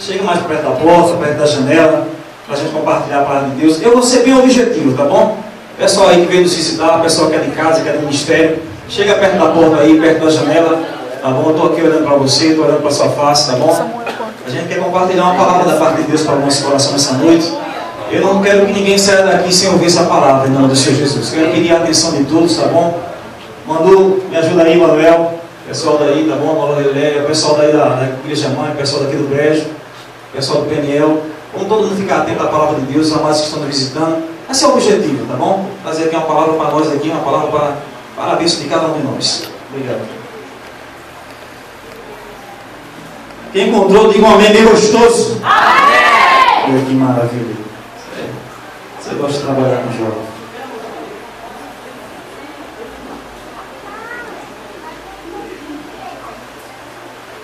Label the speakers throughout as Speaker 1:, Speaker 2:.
Speaker 1: chega mais perto da porta, perto da janela, para a gente compartilhar a palavra de Deus. Eu vou ser bem objetivo, tá bom? Pessoal aí que veio nos visitar, pessoal que é de casa, que é do ministério, chega perto da porta aí, perto da janela, tá bom? Eu estou aqui olhando para você, estou olhando para a sua face, tá bom? A gente quer compartilhar uma palavra da parte de Deus para o nosso coração essa noite. Eu não quero que ninguém saia daqui sem ouvir essa palavra, em nome do Senhor Jesus. Quero pedir a atenção de todos, tá bom? Manu, me ajuda aí, Manuel. Pessoal daí, tá bom? Manuel Leléia, pessoal daí da Igreja Mãe, pessoal daqui do Brejo, pessoal do PNL. Vamos todo mundo ficar atento à palavra de Deus, os amados que estão nos visitando. Esse é o objetivo, tá bom? Trazer aqui uma palavra para nós aqui, uma palavra para a bênção de cada um de nós. Obrigado. Quem encontrou, diga um amém bem gostoso. Amém! Que maravilha. Você gosta de trabalhar com jovem.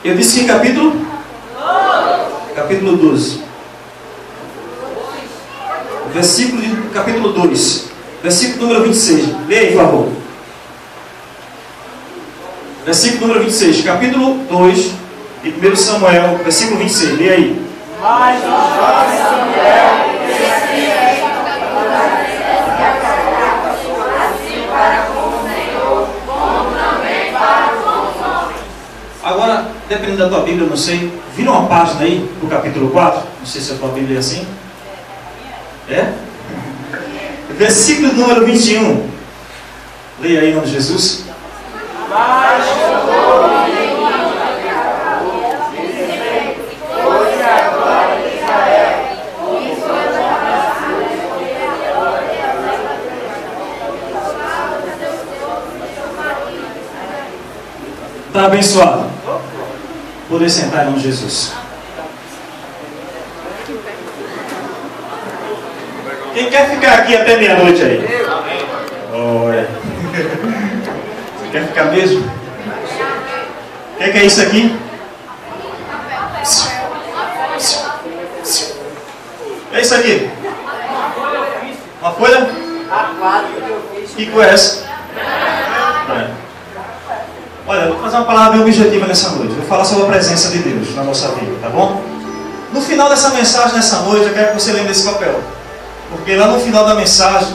Speaker 1: Eu disse que capítulo 12. Capítulo 2. Versículo número 26. Leia aí, por favor. Versículo número 26. Capítulo 2 de 1 Samuel. Versículo 26. Leia aí. Mas o jovem Samuel Agora, dependendo da tua Bíblia, eu não sei, vira uma página aí, pro capítulo 4, não sei se a tua Bíblia é assim. É? Versículo número 21. Leia aí em nome de Jesus. Está abençoado. Poder sentar em nome de Jesus. Quem quer ficar aqui até meia-noite aí? Olha. Você quer ficar mesmo? O que é isso aqui? O que é isso aqui? Uma folha? Que cor é essa? Olha, eu vou fazer uma palavra bem objetiva nessa noite. Vou falar sobre a presença de Deus na nossa vida, tá bom? No final dessa mensagem, nessa noite, eu quero que você lembre desse papel. Porque lá no final da mensagem,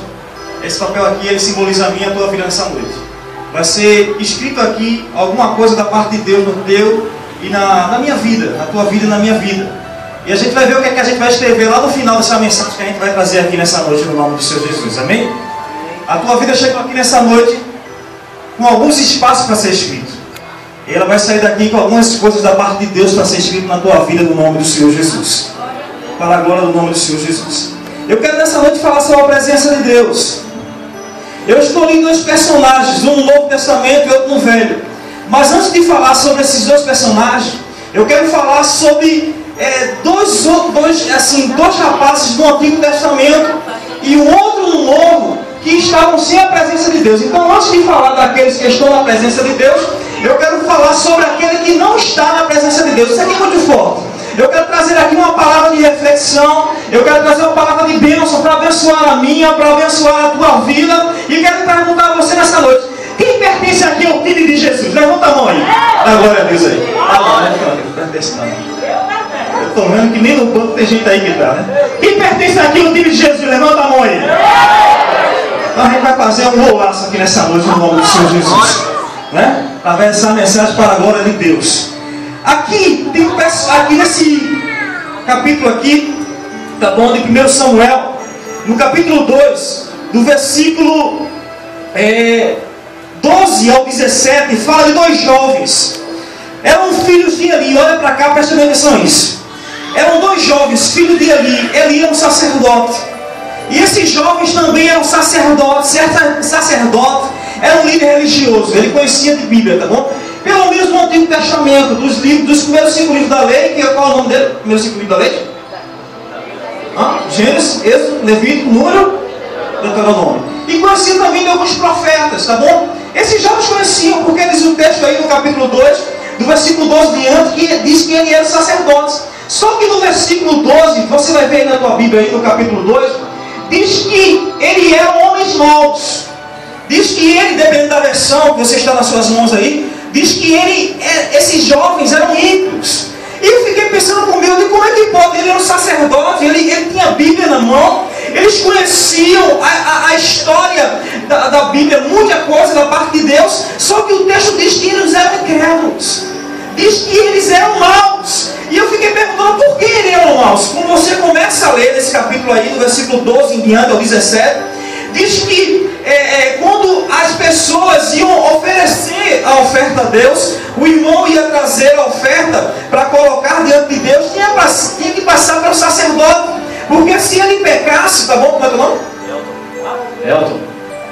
Speaker 1: esse papel aqui, ele simboliza a minha e a tua vida nessa noite. Vai ser escrito aqui alguma coisa da parte de Deus no teu e na minha vida, na tua vida e na minha vida. E a gente vai ver o que é que a gente vai escrever lá no final dessa mensagem que a gente vai trazer aqui nessa noite, no nome do Senhor Jesus. Amém? A tua vida chegou aqui nessa noite com alguns espaços para ser escrito. E ela vai sair daqui com algumas coisas da parte de Deus para ser escrito na tua vida no nome do Senhor Jesus. Para a glória do nome do Senhor Jesus. Eu quero nessa noite falar sobre a presença de Deus. Eu escolhi dois personagens, um no Novo Testamento e outro no Velho. Mas antes de falar sobre esses dois personagens, eu quero falar sobre dois rapazes do Antigo Testamento e um outro no Novo, que estavam sem a presença de Deus. Então, antes de falar daqueles que estão na presença de Deus, eu quero falar sobre aquele que não está na presença de Deus. Isso aqui é muito forte. Eu quero trazer aqui uma palavra de reflexão. Eu quero trazer uma palavra de bênção para abençoar a minha, para abençoar a tua vida. E quero perguntar a você nessa noite: quem pertence aqui ao time de Jesus? Levanta a mão aí. Dá glória a Deus aí. Não pertence não. Eu estou vendo que nem no banco tem gente aí que está, né? Quem pertence aqui ao time de Jesus? Levanta a mão aí. Então a gente vai fazer um golaço aqui nessa noite no nome do Senhor Jesus, né? Através dessa mensagem para a glória de Deus. Aqui nesse capítulo aqui, tá bom, de 1 Samuel, no capítulo 2, do versículo 12 ao 17, fala de dois jovens. Eram filhos de Eli. Olha para cá, presta atenção nisso. Eram dois jovens, filhos de Eli. Eli era um sacerdote. E esses jovens também eram sacerdotes. Certo sacerdote era um líder religioso. Ele conhecia de Bíblia, tá bom? Pelo menos no Antigo Testamento, dos primeiros 5 livros da lei. Qual é o nome dele? Primeiros 5 livros da lei? Gênesis, Êxodo, Levítico, Número, Deuteronômio. E conhecia também de alguns profetas, tá bom? Esses jovens conheciam, porque diz o texto aí no capítulo 2, do versículo 12 diante, que diz que ele era sacerdote. Só que no versículo 12, você vai ver aí na tua Bíblia, aí no capítulo 2, diz que ele era homens maus. Diz que ele, dependendo da versão que você está nas suas mãos aí, diz que esses jovens eram ímpios. E eu fiquei pensando comigo, como é que ele era um sacerdote, ele tinha a Bíblia na mão, eles conheciam a história da Bíblia, muita coisa da parte de Deus, só que o texto diz que eles eram incrédulos, diz que eles eram maus. E eu fiquei perguntando por que eles eram maus. Quando você começa a ler nesse capítulo aí, do versículo 12 em diante ao 17, diz que quando as pessoas iam oferecer a oferta a Deus, o irmão ia trazer a oferta para colocar diante de Deus, tinha que passar pelo sacerdote, porque se ele pecasse, tá bom? Como é teu nome? Elton.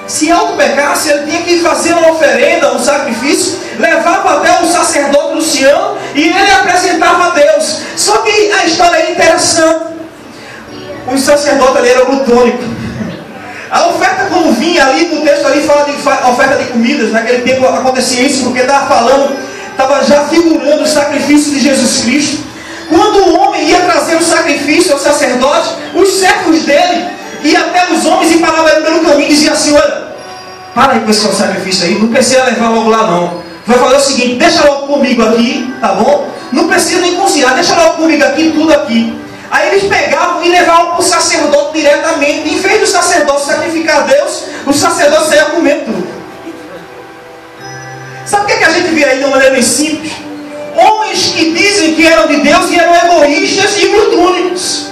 Speaker 1: Se Elton pecasse, ele tinha que fazer uma oferenda, um sacrifício, levava até o sacerdote Luciano e ele apresentava a Deus. Só que a história é interessante. O sacerdote ali era glutônico. A oferta, quando vinha ali, no texto ali fala de oferta de comidas. Naquele tempo acontecia isso, porque estava já figurando o sacrifício de Jesus Cristo. Quando o homem ia trazer o sacrifício ao sacerdote, os servos dele iam até os homens e paravam ele pelo caminho e diziam assim: olha, para aí com esse sacrifício aí, não precisa levar logo lá não. Vai fazer o seguinte, deixa logo comigo aqui, tá bom? Não precisa nem cozinhar, deixa logo comigo aqui, tudo aqui. Aí eles pegavam e levavam para o sacerdote diretamente. Em vez do sacerdote sacrificar a Deus, o sacerdote saía comendo tudo. Sabe o que a gente vê aí de uma maneira bem simples? Homens que dizem que eram de Deus e eram egoístas e glutônicos.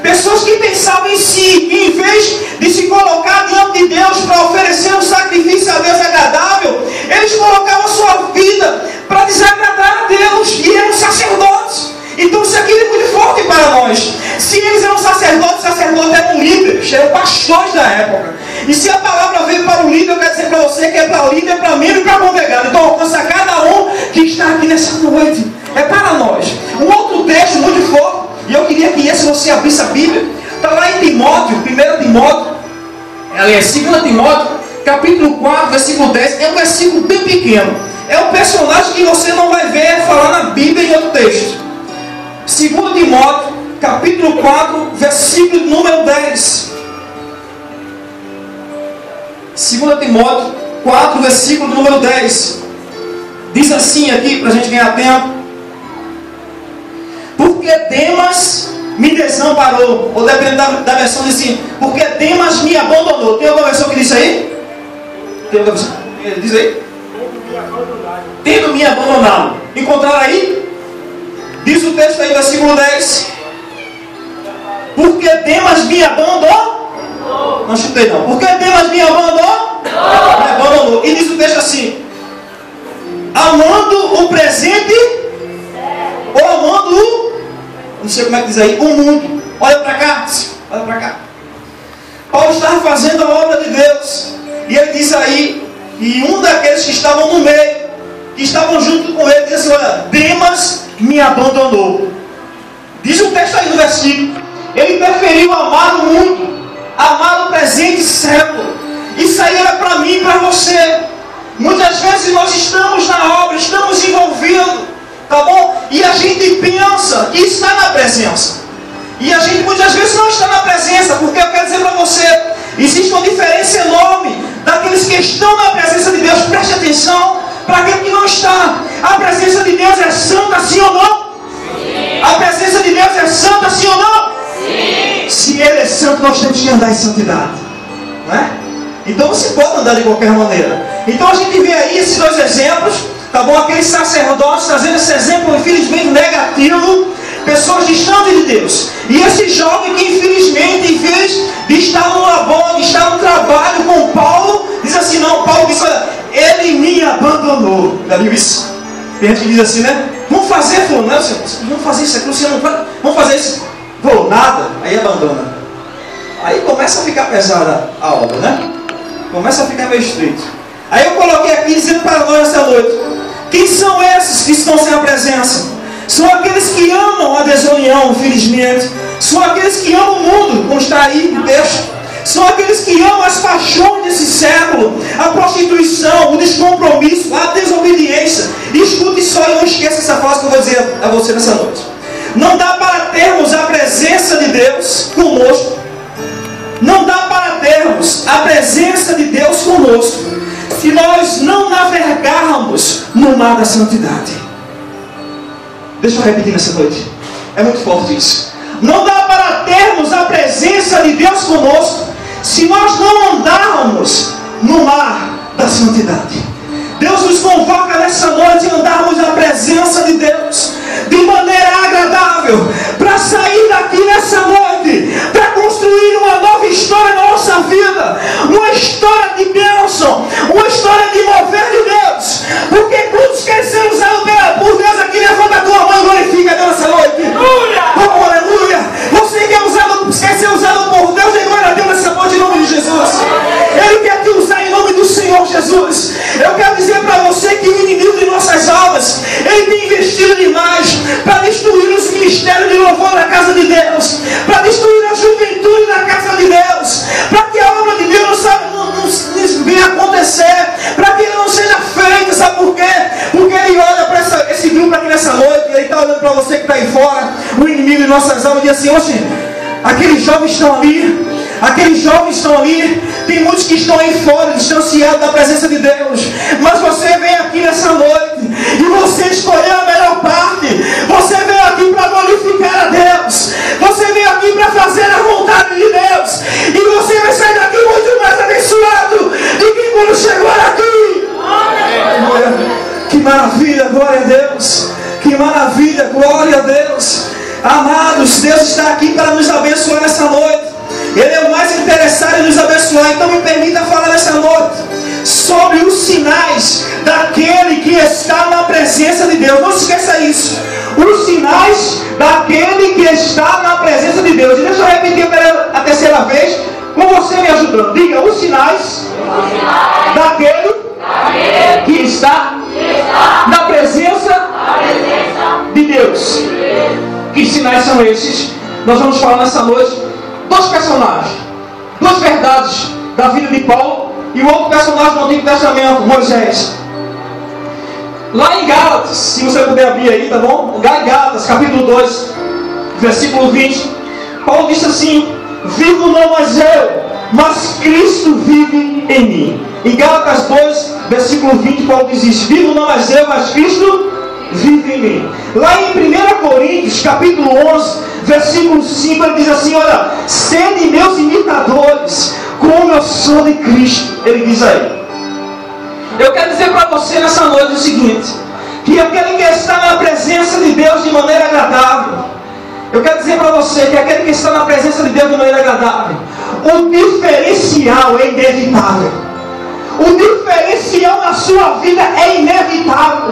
Speaker 1: Pessoas que pensavam em si, que em vez de se colocar diante de Deus para oferecer um sacrifício a Deus agradável, eles colocavam a sua vida para desagradar a Deus, e eram sacerdotes. Então isso aqui é muito forte para nós. Se eles eram sacerdotes eram líderes, eram pastores da época. E se a palavra veio para o líder, eu quero dizer para você que é para o líder, para mim e para o congregado. Então alcança cada um que está aqui nessa noite. É para nós. Um outro texto muito forte, e eu queria que se você abrisse a Bíblia, está lá em Timóteo, 1 Timóteo, aliás, 2 Timóteo, capítulo 4, versículo 10, é um versículo bem pequeno. É um personagem que você não vai ver falar na Bíblia em outro texto. 2 Timóteo, capítulo 4, versículo número 10. 2 Timóteo 4, versículo número 10. Diz assim aqui, para a gente ganhar tempo: porque Demas me desamparou. Ou dependendo da versão, diz assim: porque Demas me abandonou. Tem alguma versão que diz aí? Tem alguma versão? Diz aí: tendo me abandonado. Encontraram aí? Diz o texto aí, versículo 10. Porque Demas me abandonou. Não chutei não. Porque Demas me abandonou. Me abandonou. E diz o texto assim: amando o presente, ou amando o, não sei como é que diz aí, o mundo. Olha para cá. Olha para cá. Paulo estava fazendo a obra de Deus. E ele diz aí, e um daqueles que estavam no meio, que estavam junto com ele, diz assim: olha, Demas me abandonou. Diz o texto aí no versículo: ele preferiu amar o mundo, amar o presente século. Isso aí era para mim e para você. Muitas vezes nós estamos na obra, estamos envolvidos, tá bom? E a gente pensa que está na presença, e a gente muitas vezes não está na presença, porque eu quero dizer para você, existe uma diferença enorme daqueles que estão na presença de Deus. Preste atenção para aquele que não está. A presença de Deus é santa, sim ou não? Sim. A presença de Deus é santa, sim ou não? Sim. Se Ele é santo, nós temos que andar em santidade, não é? Então você pode andar de qualquer maneira. Então a gente vê aí esses dois exemplos, tá bom? Aqueles sacerdotes trazendo esse exemplo infelizmente negativo, pessoas distantes de Deus. E esse jovem que infelizmente, em vez de estar no labor, de estar no trabalho com Paulo, diz assim: não, Paulo diz: olha, ele me abandonou. Já viu isso? Tem gente que diz assim, né? Vamos fazer, fulano, né? Vamos fazer isso aqui, Luciano, vamos fazer isso. Pô, nada, aí abandona. Aí começa a ficar pesada a obra, né? Começa a ficar meio estreito. Aí eu coloquei aqui dizendo para nós essa noite: quem são esses que estão sem a presença? São aqueles que amam a desunião, infelizmente. São aqueles que amam o mundo, como está aí no texto. São aqueles que amam as paixões desse século, a prostituição, o descompromisso, a desobediência. E escute só e não esqueça essa frase que eu vou dizer a você nessa noite. Não dá para termos a presença de Deus conosco. Não dá para termos a presença de Deus conosco se nós não navegarmos no mar da santidade. Deixa eu repetir nessa noite. É muito forte isso. Não dá para termos a presença de Deus conosco se nós não andarmos no mar da santidade. Deus nos convoca nessa noite a andarmos na presença de Deus de maneira agradável, para sair daqui nessa noite, para construir uma nova história na nossa vida, uma história de bênção, uma história de mover de Deus, porque quantos querem ser usados por Deus aqui? Levanta a tua mão e glorifica Deus nessa noite. Oh, aleluia! Você quer ser usado por Deus, e glória a Deus nessa noite em nome de Jesus. Ele quer te usar em nome do Senhor Jesus. Eu quero dizer para você que o inimigo de nossas almas, ele tem investido demais para destruir os ministérios de louvor na casa de Deus, para destruir a juventude na casa de Deus, para que a obra de Deus não venha acontecer, para que ele não seja feito. Sabe por quê? Porque ele olha para esse grupo aqui nessa noite, ele está olhando para você que está aí fora, o inimigo de nossas almas, e diz assim: oxe, aqueles jovens estão ali. Aqueles jovens estão ali. Tem muitos que estão aí fora, distanciados da presença de Deus. Mas você vem aqui nessa noite e você escolheu a melhor parte. Você veio aqui para glorificar a Deus. Você veio aqui para fazer a vontade de Deus. E você vai sair daqui muito mais abençoado do que quando chegou aqui. Que maravilha, glória a Deus. Que maravilha, glória a Deus. Amados, Deus está aqui para nos abençoar nessa noite. Ele é o mais interessado em nos abençoar. Então me permita falar nessa noite sobre os sinais daquele que está na presença de Deus. Não se esqueça isso. Os sinais daquele que está na presença de Deus. E deixa eu repetir a terceira vez, com você me ajudando. Diga: os sinais daquele que está na presença de Deus. Que sinais são esses? Nós vamos falar nessa noite. Dois personagens, duas verdades da vida de Paulo e o outro personagem do Antigo Testamento, Moisés. Lá em Gálatas, se você puder abrir aí, tá bom? Lá em Gálatas, capítulo 2, versículo 20, Paulo disse assim: vivo não mais eu, mas Cristo vive em mim. Em Gálatas 2, versículo 20, Paulo diz isso: vivo não mais eu, mas Cristo vive em mim. Lá em 1 Coríntios, capítulo 11, versículo 5, ele diz assim: olha, sede meus imitadores, como eu sou de Cristo. Ele diz aí. Eu quero dizer para você nessa noite o seguinte: que aquele que está na presença de Deus de maneira agradável, eu quero dizer para você que aquele que está na presença de Deus de maneira agradável, o diferencial é inevitável. O diferencial na sua vida é inevitável.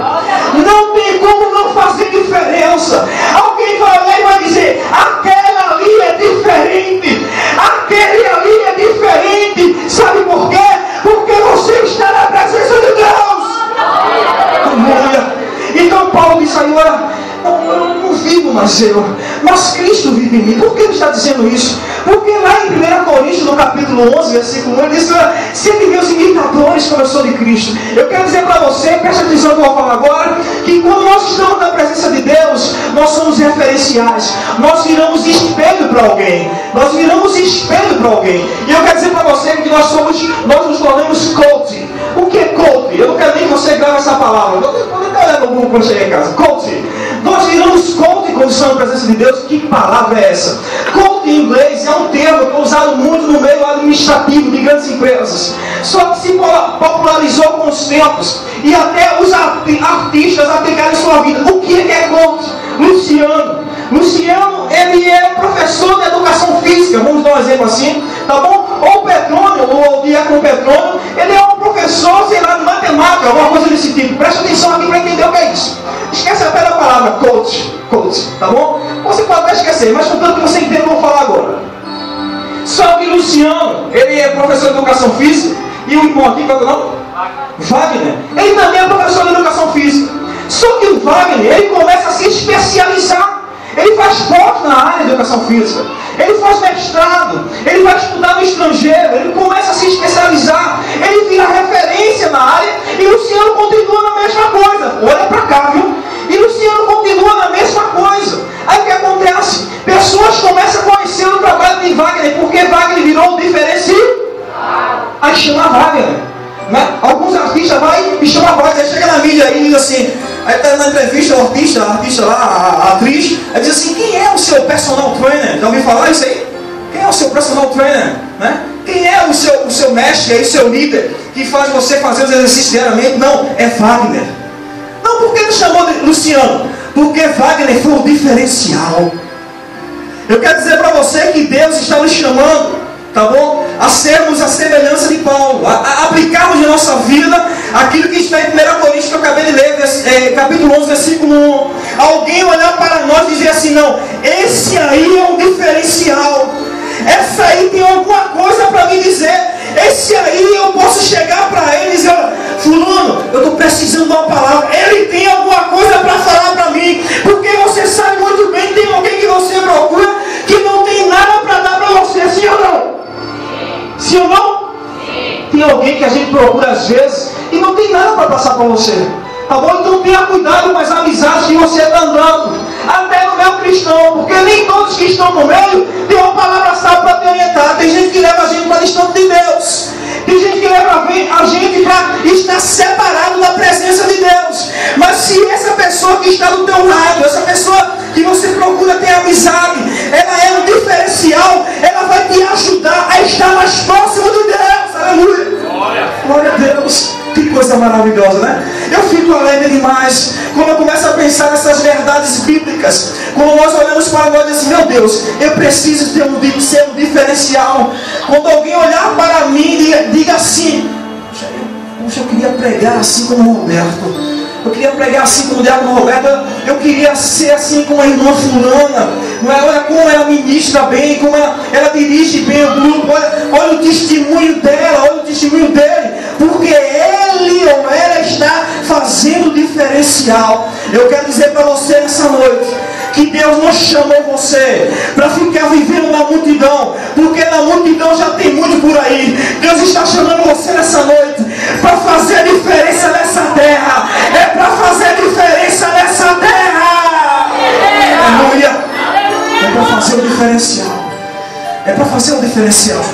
Speaker 1: Não tem como não fazer diferença. Alguém vai olhar e vai dizer: aquela ali é diferente. Aquele ali é diferente. Sabe por quê? Porque você está na presença de Deus. Então Paulo disse aí: olha, eu não vivo mais eu, mas Cristo vive em mim. Por que ele está dizendo isso? Porque lá em 1 Coríntios, no capítulo 11, versículo 1, ele diz: sede meus imitadores, como eu sou de Cristo. Eu quero dizer para você, preste atenção no que eu vou falar agora, que quando nós estamos na presença de Deus, nós somos referenciais. Nós viramos espelho para alguém. Nós viramos espelho para alguém. E eu quero dizer para você que nós nos tornamos coach. O que é coach? Eu não quero nem que você grave essa palavra. Eu vou até olhar no Google quando chegar em casa. Coach. Nós viramos coach quando estamos na presença de Deus. Que palavra é essa? Coach em inglês é um termo que é usado muito no meio administrativo de grandes empresas. Só que se popularizou com os tempos. E até os artistas aplicaram em sua vida. O que é coach? Luciano, ele é professor de educação física. Vamos dar um exemplo assim, tá bom? Ou Petrônio, ou o Diácono Petrônio, ele é um professor, sei lá, de matemática, alguma coisa desse tipo. Presta atenção aqui para entender o que é isso. Esquece até da palavra coach, tá bom? Você pode até esquecer, mas contanto que você entenda o que eu vou falar agora. Só que Luciano, ele é professor de educação física, e o irmão aqui, qual é o nome? Wagner. Ele também é professor de educação física. Só que o Wagner, ele começa a se especializar. Ele faz pós na área de educação física. Ele faz mestrado. Ele vai estudar no estrangeiro. Ele começa a se especializar. Ele vira referência na área. E Luciano continua na mesma coisa. Olha para cá, viu? E Luciano continua na mesma coisa. Aí o que acontece? Pessoas começam a conhecer o trabalho de Wagner. Porque Wagner virou um diferencial. Aí chama Wagner. Né? Alguns artistas vão e chamam Wagner. Chega na mídia aí e diz assim: Aí está na entrevista, a artista lá, a atriz, aí diz assim: quem é o seu personal trainer? Já ouviu falar isso aí? Quem é o seu personal trainer? Né? Quem é o seu mestre, o seu líder, que faz você fazer os exercícios diariamente? Não, é Wagner. Não, por que não chamou de Luciano? Porque Wagner foi o diferencial. Eu quero dizer para você que Deus está nos chamando, tá bom? A sermos a semelhança de Paulo, a aplicarmos na nossa vida aquilo que está em 1 Coríntios, que eu acabei de ler, capítulo 11, versículo 1. Alguém olhar para nós e dizer assim: não, esse aí é um diferencial, essa aí tem alguma coisa para me dizer, esse aí eu posso chegar para ele e dizer: fulano, eu estou precisando de uma palavra, ele tem alguma coisa para falar para mim, porque você sabe muito bem que tem alguém que você procura que não tem nada para dar para você, sim ou não? Sim ou não? Sim. Tem alguém que a gente procura às vezes e não tem nada para passar para você, tá bom? Então tenha cuidado com as amizades que você está andando, até no meio cristão, porque nem todos que estão no meio têm uma palavra sábia para te orientar. Tem gente que leva a gente para distante de Deus, tem gente que leva a gente para estar separado da presença de Deus. Mas se essa pessoa que está do teu lado, essa pessoa que você procura ter amizade, ela é um diferencial, ela vai te ajudar a estar mais próximo de Deus. Aleluia! Glória a Deus! Que coisa maravilhosa, né? Eu fico alegre demais quando eu começo a pensar nessas verdades bíblicas. Quando nós olhamos para nós e dizemos: meu Deus, eu preciso ser um diferencial. Quando alguém olhar para mim e diga assim: puxa, eu queria pregar assim como o Roberto, eu queria pregar assim como o diácono Roberto, eu queria ser assim como a irmã fulana, não é? Olha como ela ministra bem, como ela dirige bem o grupo, olha o testemunho dela, olha o testemunho dele, porque ele ou ela está fazendo diferencial. Eu quero dizer para você nessa noite que Deus não chamou você para ficar vivendo na multidão, porque na multidão já tem muito por aí. Deus está chamando você nessa noite para fazer diferença nessa terra. É para fazer diferença nessa terra. Aleluia. É para fazer o diferencial. É para fazer o diferencial.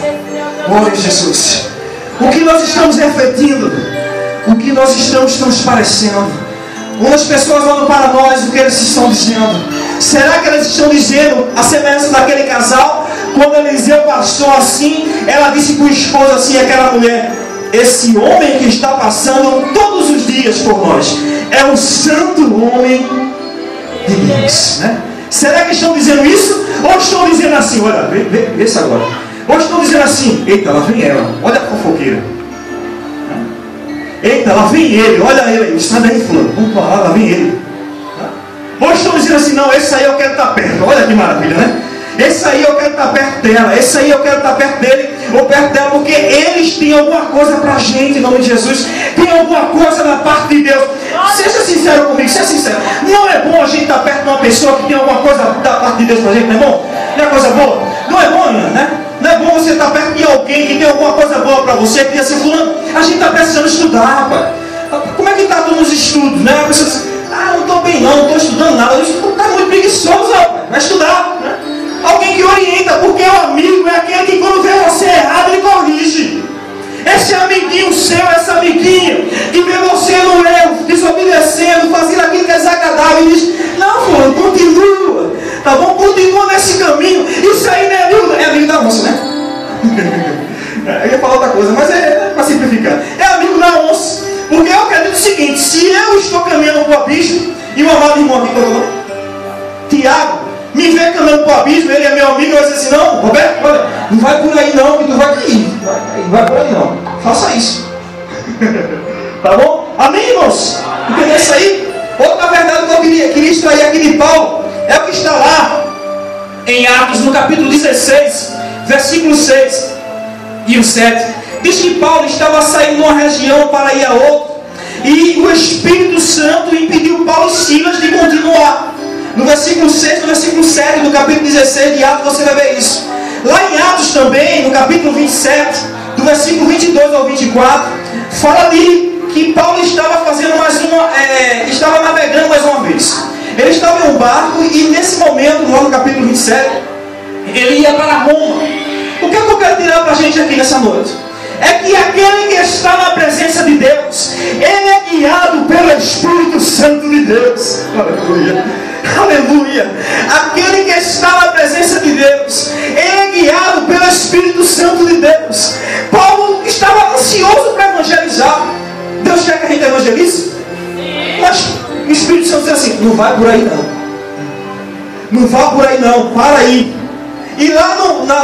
Speaker 1: Glória a Jesus. O que nós estamos refletindo, o que nós estamos transparecendo. Umas pessoas olham para nós, o que eles estão dizendo? Será que eles estão dizendo a semelhança daquele casal? Quando Eliseu passou assim, ela disse para o esposo assim, aquela mulher: esse homem que está passando todos os dias por nós é um santo homem de Deus, né? Será que estão dizendo isso? Ou estão dizendo assim: olha, vê isso agora. Ou estão dizendo assim: eita, lá vem ela, olha a fofoqueira. Eita, lá vem ele, olha ele aí, sai daí, fulano, vamos falar, lá vem ele. Ou estão dizendo assim: não, esse aí eu quero estar perto, olha que maravilha, né? Esse aí eu quero estar perto dela, esse aí eu quero estar perto dele ou perto dela, porque eles têm alguma coisa para a gente, em nome de Jesus. Tem alguma coisa da parte de Deus. Seja sincero comigo, seja sincero. Não é bom a gente estar perto de uma pessoa que tem alguma coisa da parte de Deus para a gente, não é bom? Não é coisa boa? Não é bom, né? Não é bom você estar perto de alguém que tem alguma coisa boa para você, que diz assim: fulano, a gente está precisando estudar, rapaz. Como é que está nos estudos, né? A pessoa diz: ah, não estou bem não estou estudando nada. Está muito preguiçoso, rapaz. Vai estudar, né? Alguém que orienta, porque o amigo é aquele que quando vê você errado, ele corrige. Esse amiguinho seu, essa amiguinha que vê você no erro, desobedecendo, fazendo aquilo que é desagradável, e diz: não, fulano, continua, tá bom? Continua nesse caminho. Isso aí não é amigo da onça, né? Eu ia falar outra coisa, mas é para simplificar. É amigo da onça. Porque eu acredito o seguinte: se eu estou caminhando para o abismo, e o amado irmão aqui, Tiago, me vê caminhando para o abismo, ele é meu amigo, eu vou dizer assim: não, Roberto, olha, não vai por aí não, que tu vai cair. Não vai por aí não. Faça isso. Tá bom? Amém, irmãos? Entendeu isso aí? Outra verdade que eu queria extrair aqui de Paulo é o que está lá em Atos, no capítulo 16, versículo 6 e o 7. Diz que Paulo estava saindo de uma região para ir a outra, e o Espírito Santo impediu Paulo e Silas de continuar. No versículo 6, no versículo 7 do capítulo 16 de Atos, você vai ver isso. Lá em Atos também, no capítulo 27, do versículo 22 ao 24, fala ali que Paulo estava fazendo estava navegando mais uma vez. Ele estava em um barco e nesse momento, lá no capítulo 27, ele ia para Roma. O que é que eu quero tirar para a gente aqui nessa noite? é que aquele que está na presença de Deus, ele é guiado pelo Espírito Santo de Deus. Aleluia, aleluia. Aquele que está na presença de Deus, ele é guiado pelo Espírito Santo de Deus. Paulo estava ansioso para evangelizar. Deus quer que a gente evangelize? Mas o Espírito Santo diz assim: não vai por aí não. Não vá por aí não, para aí. E lá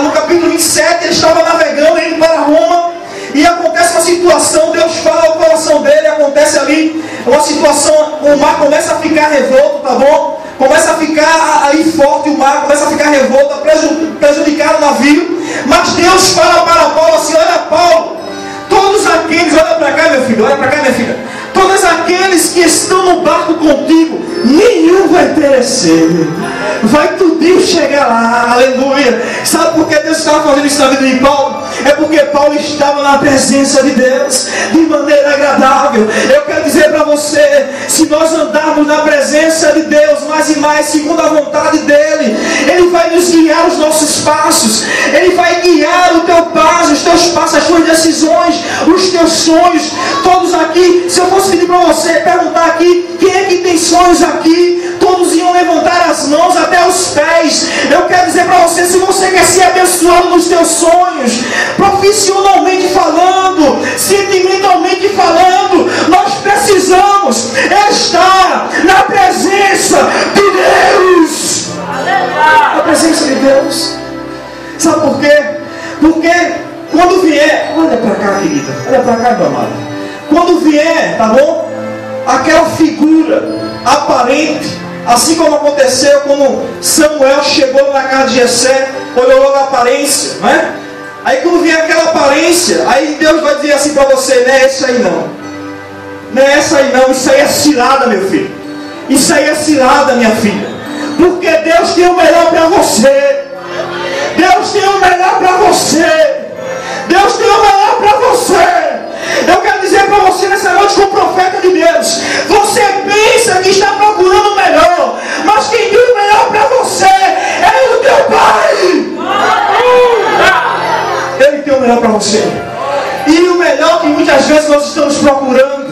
Speaker 1: no capítulo 27, ele estava navegando, indo para Roma, e acontece uma situação, Deus fala ao coração dele, acontece ali uma situação, o mar começa a ficar revolto, tá bom? Começa a ficar aí forte o mar, começa a ficar revolto, a prejudicar o navio. Mas Deus fala para Paulo assim: olha Paulo, todos aqueles, olha para cá meu filho, olha para cá minha filha, todos aqueles que estão no barco contigo, nenhum vai perecer, vai tudinho chegar lá, aleluia. Sabe por que Deus estava fazendo isso na vida de Paulo? É porque Paulo estava na presença de Deus, de maneira agradável. Eu quero dizer para você, se nós andarmos na presença de Deus, mais e mais, segundo a vontade dEle, Ele vai nos guiar os nossos passos, Ele vai guiar o teu passo, os teus passos, as tuas decisões, os teus sonhos, todos aqui. Se eu fosse pedir para você, perguntar aqui, quem é que tem sonhos aqui? Todos iam levantar as mãos até os pés. Eu quero dizer para você, se você quer ser abençoado nos teus sonhos, profissionalmente falando, sentimentalmente falando, nós precisamos estar na presença de Deus. Na presença de Deus. Sabe por quê? Porque quando vier, olha para cá, querida, olha para cá, meu amado. Quando vier, tá bom? Aquela figura aparente, assim como aconteceu quando Samuel chegou na casa de Jessé, olhou logo a aparência, não é? Aí quando vier aquela aparência, aí Deus vai dizer assim para você: não é essa aí não, não é essa aí não, isso aí é cilada, meu filho, isso aí é cilada, minha filha, porque Deus tem o melhor para você, Deus tem o melhor para você, Deus tem o melhor para você. Eu quero dizer para você nessa noite, como profeta de Deus, você pensa que está procurando o melhor, mas quem tem o melhor para você é o teu Pai. Ele tem o melhor para você. E o melhor que muitas vezes nós estamos procurando,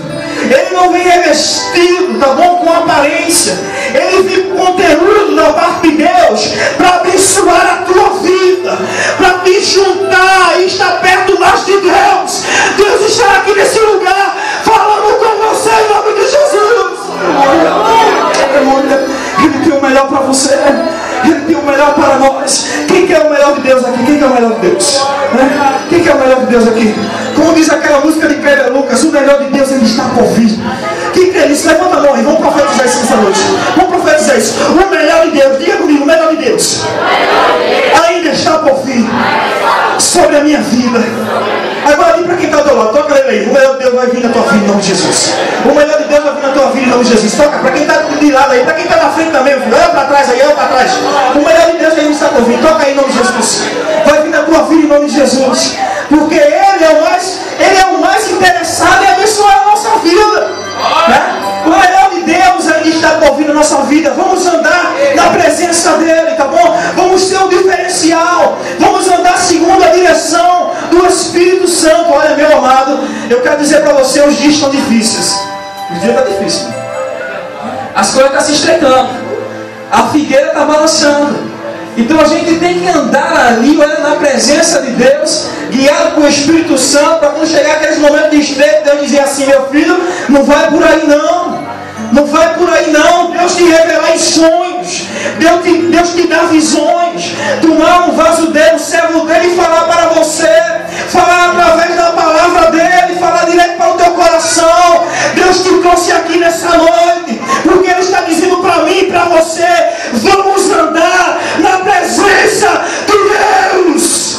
Speaker 1: ele não vem revestido, tá bom, com aparência. Ele vem com conteúdo da parte de Deus para abençoar a tua vida, para te juntar e estar perto mais de Deus. Deus está aqui nesse lugar falando com você em nome de Jesus. Ele tem o melhor para você. Ele tem o melhor para nós. Quem quer o melhor de Deus aqui? Quem quer o melhor de Deus? Quem quer o melhor de Deus aqui? Como diz aquela música de Pedro Lucas, o melhor de Deus ele está por vir. Quem crê nisso? Levanta a mão e vamos profetizar isso nessa noite. Vamos profetizar isso. O melhor de Deus, diga comigo, o melhor de Deus ainda está por vir sobre a minha vida. Agora diga para quem está ao teu lado, toca ele aí. O melhor de Deus vai vir na tua vida em nome de Jesus. O melhor de Deus vai vir na tua vida em nome de Jesus. Toca para quem está de lado aí, para quem está na frente também, filho. Olha para trás aí, olha para trás. O melhor de Deus ainda está por vir. Toca aí em nome de Jesus. Vai vir na tua vida em nome de Jesus. Porque Ele é o mais interessado em abençoar a nossa vida, né? O melhor de Deus ainda está por vir na nossa vida. Vamos andar na presença dEle, tá bom? Vamos ter um diferencial. Vamos andar segundo a direção do Espírito Santo. Olha, meu amado, eu quero dizer para você, os dias estão difíceis. Os dias estão difíceis. As coisas estão se estreitando. A figueira está balançando. Então a gente tem que andar ali, olha, na presença de Deus, guiado pelo Espírito Santo, para quando chegar aqueles momentos de estreito, Deus dizer assim: meu filho, não vai por aí não. Não vai por aí não. Deus te revelar em sonhos. Deus te dá visões. Tomar um vaso dele, um servo dele, e falar para você. Falar através da palavra dele. Falar direto para o teu coração. Deus te trouxe aqui nessa noite, porque Ele está dizendo para mim e para você: vamos andar na presença de Deus.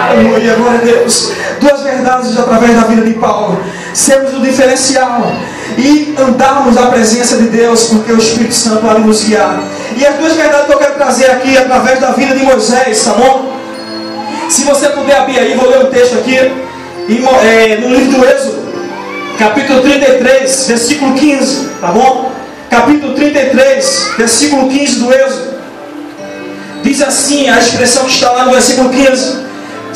Speaker 1: Aleluia, glória a Deus. Duas verdades através da vida de Paulo: sermos o diferencial e andarmos na presença de Deus, porque o Espírito Santo vai nos guiar. E as duas verdades que eu quero trazer aqui através da vida de Moisés, tá bom? Se você puder abrir aí, vou ler um texto aqui no livro do Êxodo, capítulo 33, versículo 15, tá bom? Capítulo 33, versículo 15 do Êxodo. Diz assim a expressão que está lá no versículo 15: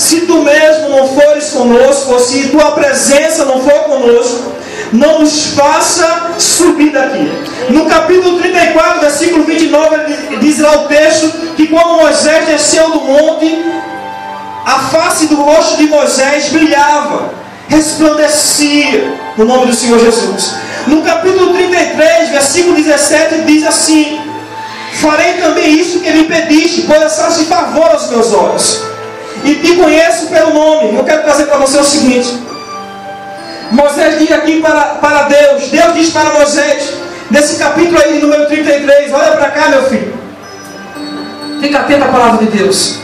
Speaker 2: se tu mesmo não fores conosco, ou se tua presença não for conosco, não nos faça subir daqui. No capítulo 34, versículo 29, diz lá o texto que quando Moisés desceu do monte, a face do rosto de Moisés brilhava, resplandecia no nome do Senhor Jesus. No capítulo 33, versículo 17, diz assim: farei também isso que me pediste, pois achaste favor aos meus olhos, e te conheço pelo nome. Eu quero trazer para você o seguinte: Moisés diz aqui para Deus, Deus diz para Moisés, nesse capítulo aí, número 33, olha para cá, meu filho, fica atento à palavra de Deus.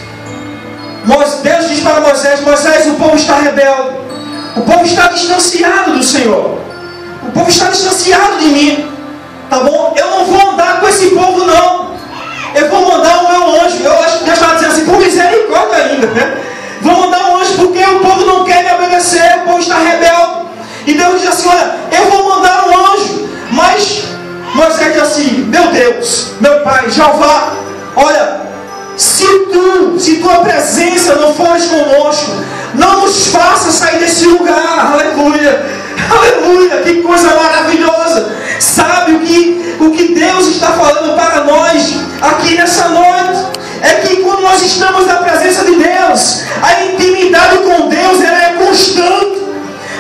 Speaker 2: Deus diz para Moisés: Moisés, o povo está rebelde, o povo está distanciado do Senhor, o povo está distanciado de mim, tá bom? Eu não vou andar com esse povo não, eu vou mandar o meu anjo. Eu acho que Deus está dizendo assim, por misericórdia ainda, né? Vou mandar um anjo porque o povo não quer me obedecer, o povo está rebelde. E Deus diz assim: olha, eu vou mandar um anjo. Mas Moisés diz assim: meu Deus, meu Pai, Jeová, olha, se tua presença não fores conosco, não nos faça sair desse lugar. Aleluia, aleluia, que coisa maravilhosa. Sabe o que Deus está falando para nós aqui nessa noite? É que quando nós estamos na presença de Deus, a intimidade com Deus ela é constante.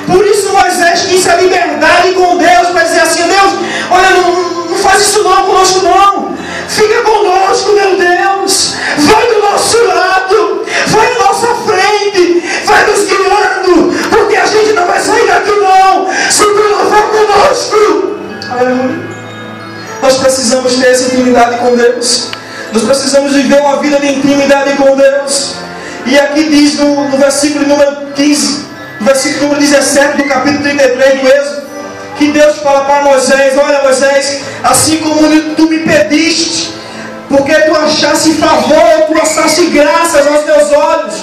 Speaker 2: Por isso Moisés quis a liberdade com Deus, para dizer assim: Deus, olha, não faz isso não conosco não, fica conosco, meu Deus, vai do nosso lado, vai à nossa frente, vai nos guiando, porque a gente não vai sair daqui não, se tu não for conosco. Aleluia. Nós precisamos ter essa intimidade com Deus, nós precisamos viver uma vida de intimidade com Deus. E aqui diz no versículo número 15, no versículo número 17 do capítulo 33 do Êxodo, que Deus fala para Moisés: olha, Moisés, assim como tu me pediste, porque tu achaste favor, tu achaste graças aos meus olhos,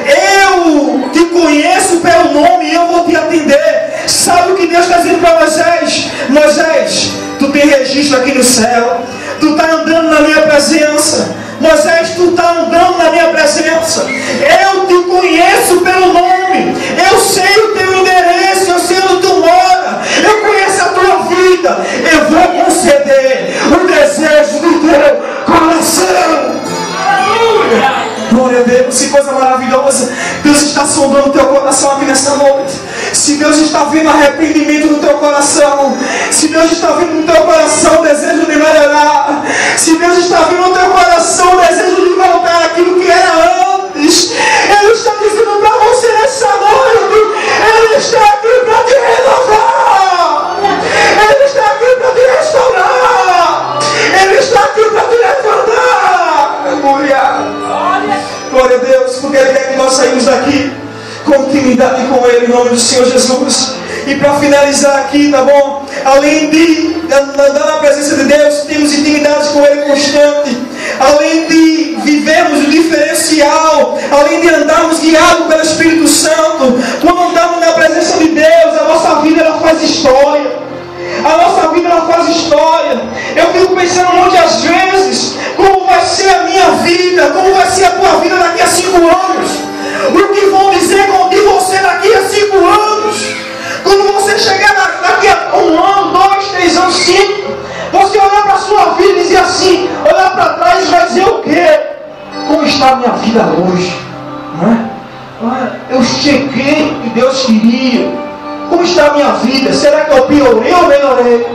Speaker 2: eu te conheço pelo nome e eu vou te atender. Sabe o que Deus está dizendo para Moisés? Moisés, tu tem registro aqui no céu, tu está andando na minha presença. Moisés, tu está andando na minha presença, eu te conheço pelo nome, eu sei o teu endereço, eu sei onde tu mora, eu conheço a tua vida, eu vou conceder o desejo do teu coração. Aleluia! Glória a Deus, que coisa maravilhosa. Deus está sondando o teu coração aqui nessa noite. Se Deus está vendo arrependimento no teu coração, se Deus está vendo no teu coração o desejo de melhorar, se Deus está vendo no teu coração o desejo de voltar àquilo que era antes, Ele está dizendo para você nessa noite: Ele está aqui para te renovar, Ele está aqui para te restaurar, Ele está aqui para te levantar. Aleluia! Glória a Deus, porque Ele quer que nós saímos daqui com intimidade com Ele, em nome do Senhor Jesus. E para finalizar aqui, tá bom? Além de andar na presença de Deus, temos intimidade com Ele constante. Além de vivermos o diferencial, além de andarmos guiados pelo Espírito Santo, quando andamos na presença de Deus, a nossa vida ela faz história. A nossa vida ela faz história. Eu fico pensando muitas vezes como vai ser a minha vida, como vai ser a tua vida daqui a 5 anos. O que vão dizer de você daqui a 5 anos. Quando você chegar daqui a 1 ano, 2, 3 anos, 5, você olhar para a sua vida e dizer assim, olhar para trás e vai dizer o quê? Como está a minha vida hoje? Não é? Eu cheguei e Deus queria. Como está a minha vida? Será que eu piorei ou melhorei?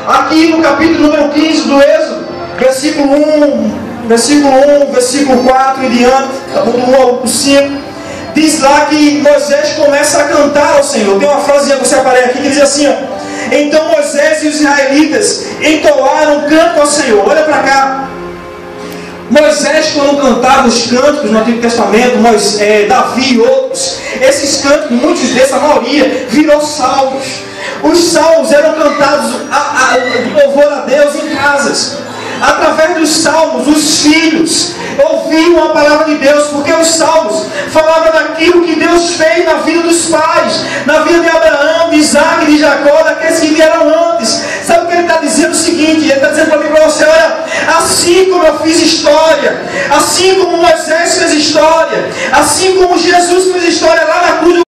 Speaker 2: Aqui no capítulo número 15 do Êxodo, versículo 1, versículo 4 e diante, tá bom? Do 1 ao 5, diz lá que Moisés começa a cantar ao Senhor. Tem uma frase que você aparece aqui que diz assim, ó: então Moisés e os israelitas entoaram um canto ao Senhor. Olha para cá. Moisés, quando cantava os cânticos no Antigo Testamento, Davi e outros, esses cânticos, muitos desses, a maioria, virou salmos. Os salmos eram cantados de louvor a Deus em casas. Através dos salmos, os filhos ouviam a palavra de Deus, porque os salmos falavam daquilo que Deus fez na vida dos pais, na vida de Abraão, de Isaac, de Jacó, daqueles que vieram antes. Sabe o que ele está dizendo? O seguinte, ele está dizendo para mim e para você: olha, assim como eu fiz história, Assim como Moisés fez história, assim como Jesus fez história lá na cruz do